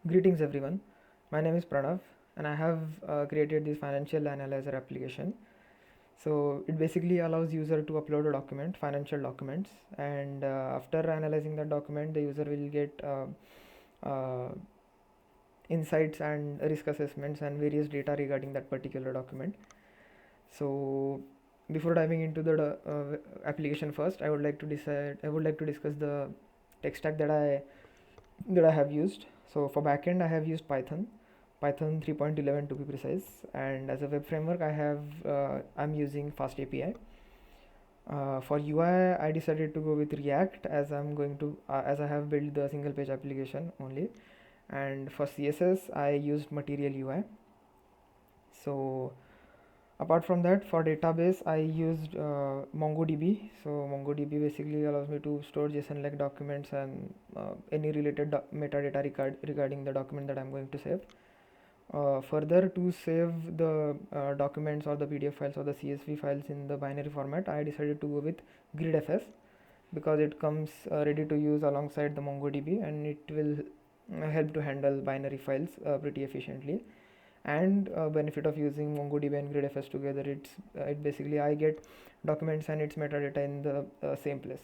Greetings everyone, my name is Pranav and I have created this financial analyzer application. So it basically allows user to upload a document, financial documents, and after analyzing that document the user will get uh, insights and risk assessments and various data regarding that particular document. So before diving into the application first, I would like to discuss the tech stack that I have used. So for backend, I have used Python 3.11 to be precise, and as a web framework, I'm using FastAPI. For UI, I decided to go with React as I have built the single page application only, and for CSS, I used MaterialUI. So apart from that, for database, I used MongoDB. So MongoDB basically allows me to store JSON-like documents and any related metadata regarding the document that I'm going to save. Further, to save the documents or the PDF files or the CSV files in the binary format, I decided to go with GridFS because it comes ready to use alongside the MongoDB, and it will help to handle binary files pretty efficiently. And benefit of using MongoDB and GridFS together, it basically I get documents and its metadata in the same place.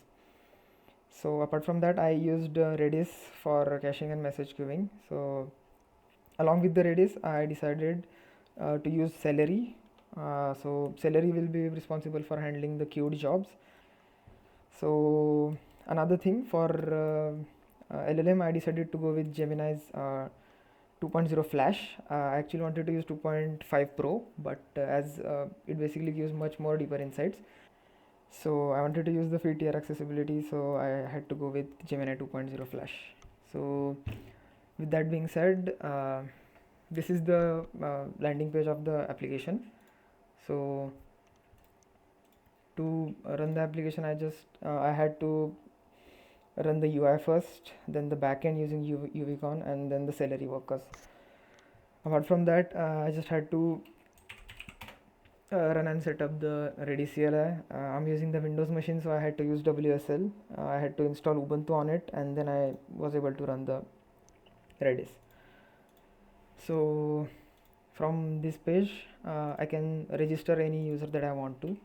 So apart from that, I used Redis for caching and message queuing. So along with the Redis, I decided to use Celery. So Celery will be responsible for handling the queued jobs. So another thing for LLM, I decided to go with Gemini's 2.0 Flash. I actually wanted to use 2.5 Pro, but as it basically gives much more deeper insights, so I wanted to use the free tier accessibility, so I had to go with Gemini 2.0 Flash. So with that being said, this is the landing page of the application. So to run the application, I had to run the UI first, then the backend using UVCon, and then the Celery workers. Apart from that, I just had to run and set up the Redis CLI. I'm using the Windows machine, so I had to use WSL. I had to install Ubuntu on it, and then I was able to run the Redis. So from this page, I can register any user that I want to.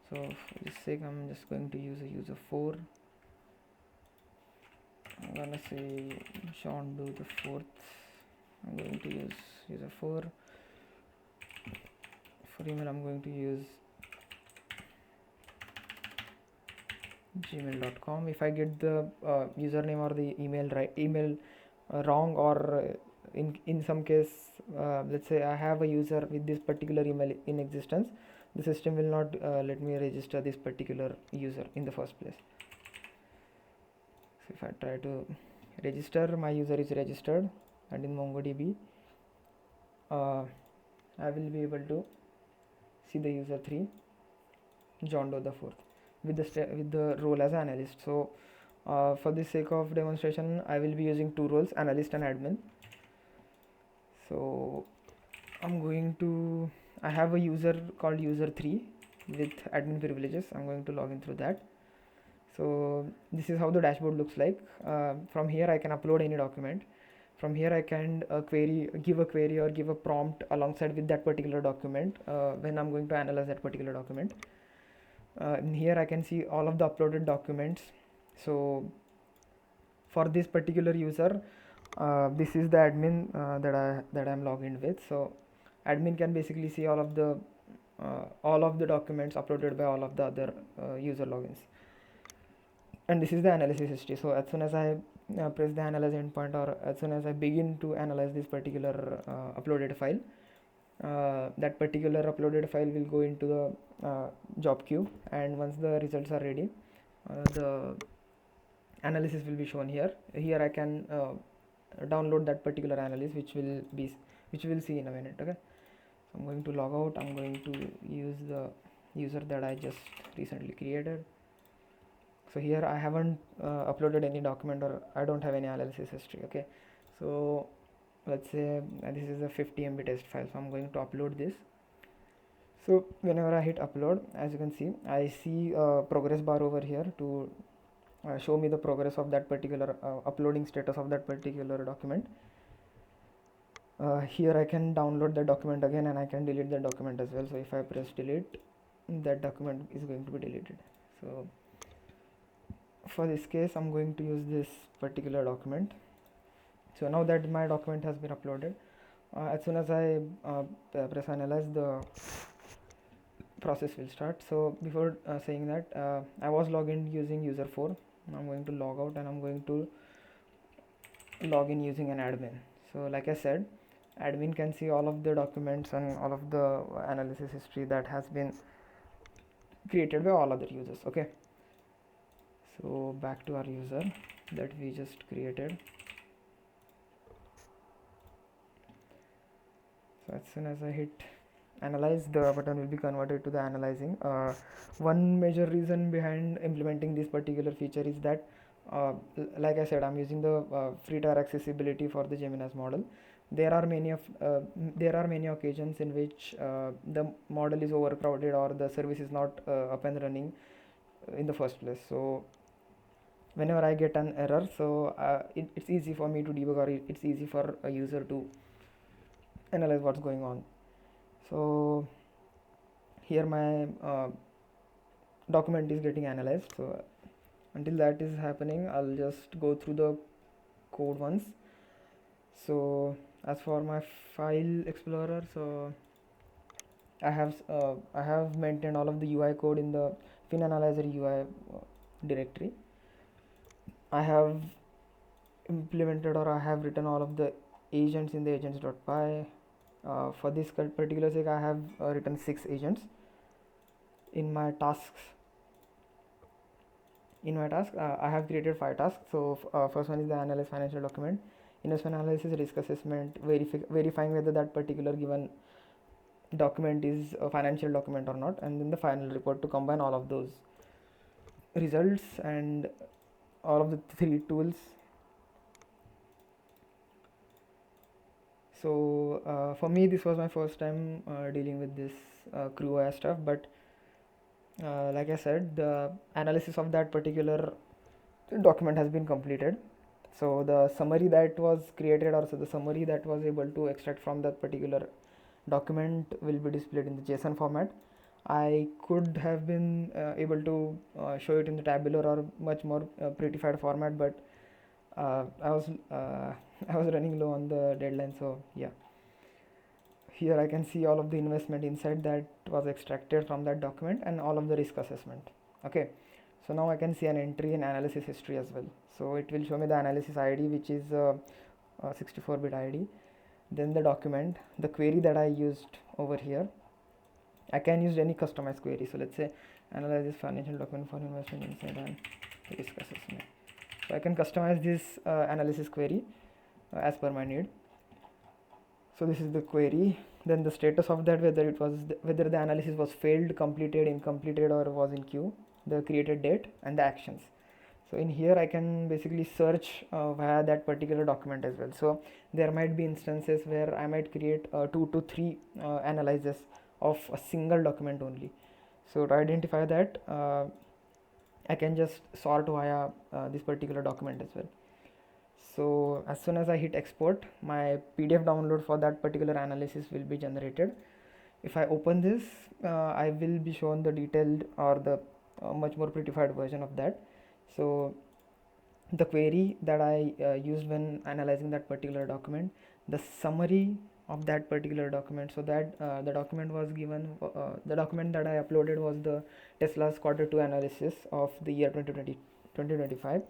So for this sake, I'm just going to use a user 4. I'm gonna say John Doe the 4th. I'm going to use user 4. For email, I'm going to use gmail.com. If I get the username or the email wrong, or in some case, let's say I have a user with this particular email in existence, the system will not let me register this particular user in the first place. So if I try to register, my user is registered, and in MongoDB I will be able to see the user 3, John Doe the 4th, with the role as analyst. So for the sake of demonstration, I will be using two roles, analyst and admin. So I have a user called user 3 with admin privileges. I'm going to log in through that. So this is how the dashboard looks like. From here I can upload any document. From here I can give a query or give a prompt alongside with that particular document when I'm going to analyze that particular document. In here I can see all of the uploaded documents. So for this particular user, this is the admin that I'm logged in with. So admin can basically see all of the documents uploaded by all of the other user logins. And this is the analysis history. So as soon as I press the analyze endpoint, or as soon as I begin to analyze this particular uploaded file, that particular uploaded file will go into the job queue, and once the results are ready, the analysis will be shown here. Here I can download that particular analysis, which we'll see in a minute. Okay, so I'm going to log out. I'm going to use the user that I just recently created. So here I haven't uploaded any document, or I don't have any analysis history. Okay, so let's say this is a 50 MB test file, so I'm going to upload this. So whenever I hit upload, as you can see, I see a progress bar over here to show me the progress of that particular uploading status of that particular document. Here I can download the document again, and I can delete the document as well. So if I press delete, that document is going to be deleted. So for this case, I'm going to use this particular document. So now that my document has been uploaded, as soon as I press analyze, the process will start. So before saying that, I was logged in using user 4. I'm going to log out, and I'm going to log in using an admin. So like I said, admin can see all of the documents and all of the analysis history that has been created by all other users. Okay, so back to our user that we just created. So as soon as I hit analyze, the button will be converted to the analyzing. One major reason behind implementing this particular feature is that like I said, I'm using the free tier accessibility for the Gemini's model. There are many occasions in which the model is overcrowded or the service is not up and running in the first place. So whenever I get an error, so it's easy for me to debug, or it's easy for a user to analyze what's going on. So here my document is getting analyzed. So until that is happening, I'll just go through the code once. So as for my file explorer, so I have maintained all of the UI code in the FinAnalyzer UI directory. I have implemented, or I have written all of the agents in the agents.py. For this particular sake, I have written 6 agents in my tasks. In my task, I have created 5 tasks. So first one is the analyze financial document, investment analysis, risk assessment, verifying whether that particular given document is a financial document or not, and then the final report to combine all of those results and all of the 3 tools. So for me, this was my first time dealing with this CrewOS stuff, but like I said, the analysis of that particular document has been completed. So the summary that was created, or so the summary that was able to extract from that particular document, will be displayed in the JSON format. I could have been able to show it in the tabular or much more prettified format, but I was running low on the deadline. So yeah, here I can see all of the investment insight that was extracted from that document and all of the risk assessment. Okay, so now I can see an entry in analysis history as well. So it will show me the analysis ID, which is 64-bit ID, then the document, the query that I used over here. I can use any customized query. So let's say analyze this financial document for investment insight and risk assessment. So I can customize this analysis query as per my need. So this is the query, then the status of that, whether the analysis was failed, completed, incompleted, or was in queue, the created date, and the actions. So in here I can basically search via that particular document as well. So there might be instances where I might create 2 to 3 analyses of a single document only. So to identify that, I can just sort via this particular document as well. So as soon as I hit export, my PDF download for that particular analysis will be generated. If I open this, I will be shown the detailed, or the much more prettified version of that. So the query that I used when analyzing that particular document, the summary of that particular document, so that the document was given, the document that I uploaded was the Tesla's Q2 analysis of the year 2025.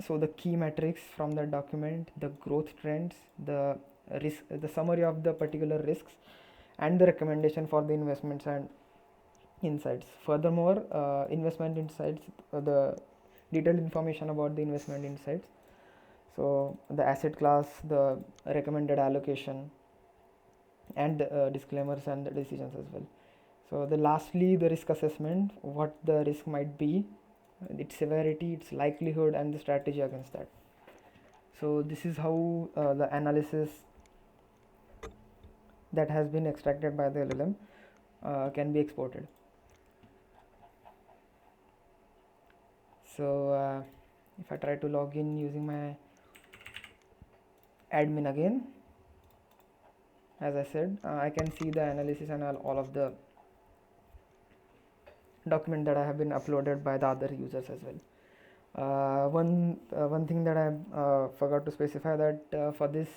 So the key metrics from the document, the growth trends, the risk, the summary of the particular risks, and the recommendation for the investments and insights. Furthermore, investment insights, the detailed information about the investment insights. So the asset class, the recommended allocation, and disclaimers and the decisions as well. So lastly, the risk assessment, what the risk might be, its severity, its likelihood, and the strategy against that. So this is how the analysis that has been extracted by the LLM can be exported. So if I try to log in using my admin again, as I said, I can see the analysis and all of the document that I have been uploaded by the other users as well. One thing that I forgot to specify, that for this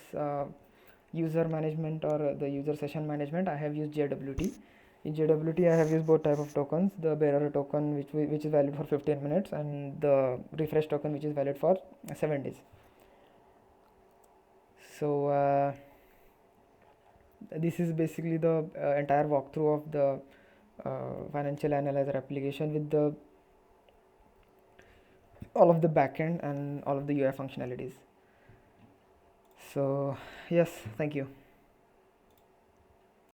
user management or the user session management, I have used JWT. In JWT, I have used both type of tokens: the bearer token, which is valid for 15 minutes, and the refresh token, which is valid for 7 days. So this is basically the entire walkthrough of the financial analyzer application with the all of the backend and all of the UI functionalities. So yes, thank you.